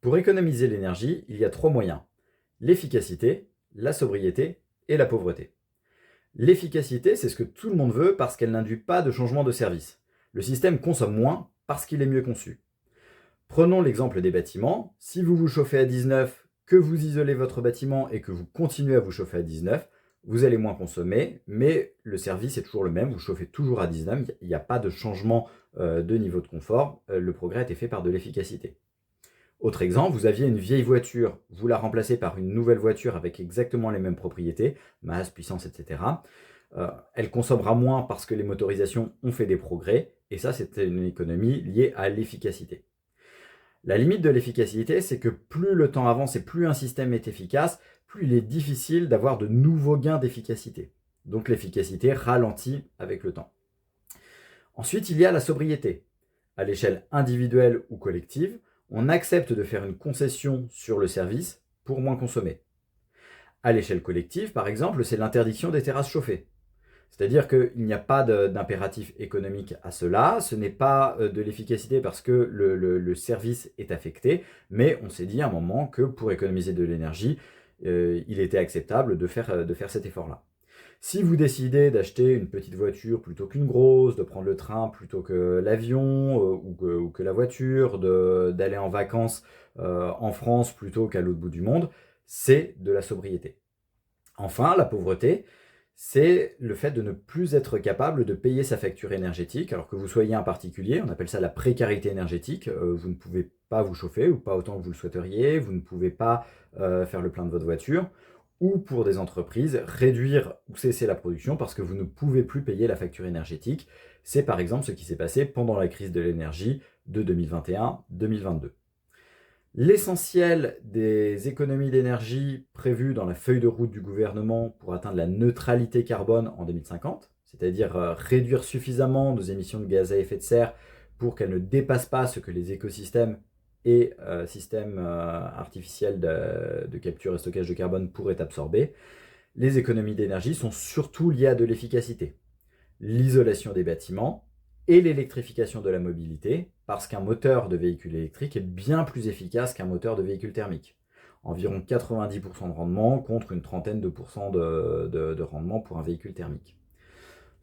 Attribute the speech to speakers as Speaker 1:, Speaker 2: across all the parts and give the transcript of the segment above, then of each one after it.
Speaker 1: Pour économiser l'énergie, il y a 3 moyens: l'efficacité, la sobriété et la pauvreté. L'efficacité, c'est ce que tout le monde veut parce qu'elle n'induit pas de changement de service. Le système consomme moins parce qu'il est mieux conçu. Prenons l'exemple des bâtiments. Si vous vous chauffez à 19, que vous isolez votre bâtiment et que vous continuez à vous chauffer à 19, vous allez moins consommer, mais le service est toujours le même, vous chauffez toujours à 19, il n'y a pas de changement de niveau de confort, le progrès a été fait par de l'efficacité. Autre exemple, vous aviez une vieille voiture, vous la remplacez par une nouvelle voiture avec exactement les mêmes propriétés, masse, puissance, etc. Elle consommera moins parce que les motorisations ont fait des progrès, et ça c'est une économie liée à l'efficacité. La limite de l'efficacité, c'est que plus le temps avance et plus un système est efficace, plus il est difficile d'avoir de nouveaux gains d'efficacité. Donc l'efficacité ralentit avec le temps. Ensuite, il y a la sobriété. À l'échelle individuelle ou collective, on accepte de faire une concession sur le service pour moins consommer. À l'échelle collective, par exemple, c'est l'interdiction des terrasses chauffées. C'est-à-dire qu'il n'y a pas d'impératif économique à cela, ce n'est pas de l'efficacité parce que le service est affecté, mais on s'est dit à un moment que pour économiser de l'énergie, il était acceptable de faire cet effort-là. Si vous décidez d'acheter une petite voiture plutôt qu'une grosse, de prendre le train plutôt que l'avion ou que la voiture, d'aller en vacances en France plutôt qu'à l'autre bout du monde, c'est de la sobriété. Enfin, la pauvreté, c'est le fait de ne plus être capable de payer sa facture énergétique, alors que vous soyez un particulier, on appelle ça la précarité énergétique, vous ne pouvez pas vous chauffer, ou pas autant que vous le souhaiteriez, vous ne pouvez pas faire le plein de votre voiture, ou pour des entreprises, réduire ou cesser la production parce que vous ne pouvez plus payer la facture énergétique. C'est par exemple ce qui s'est passé pendant la crise de l'énergie de 2021-2022. L'essentiel des économies d'énergie prévues dans la feuille de route du gouvernement pour atteindre la neutralité carbone en 2050, c'est-à-dire réduire suffisamment nos émissions de gaz à effet de serre pour qu'elles ne dépassent pas ce que les écosystèmes et systèmes artificiels de capture et stockage de carbone pourraient absorber. Les économies d'énergie sont surtout liées à de l'efficacité. L'isolation des bâtiments et l'électrification de la mobilité, parce qu'un moteur de véhicule électrique est bien plus efficace qu'un moteur de véhicule thermique. Environ 90% de rendement contre une trentaine de pourcents de rendement pour un véhicule thermique.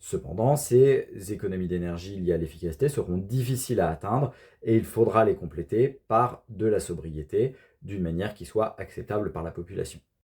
Speaker 1: Cependant, ces économies d'énergie liées à l'efficacité seront difficiles à atteindre et il faudra les compléter par de la sobriété d'une manière qui soit acceptable par la population.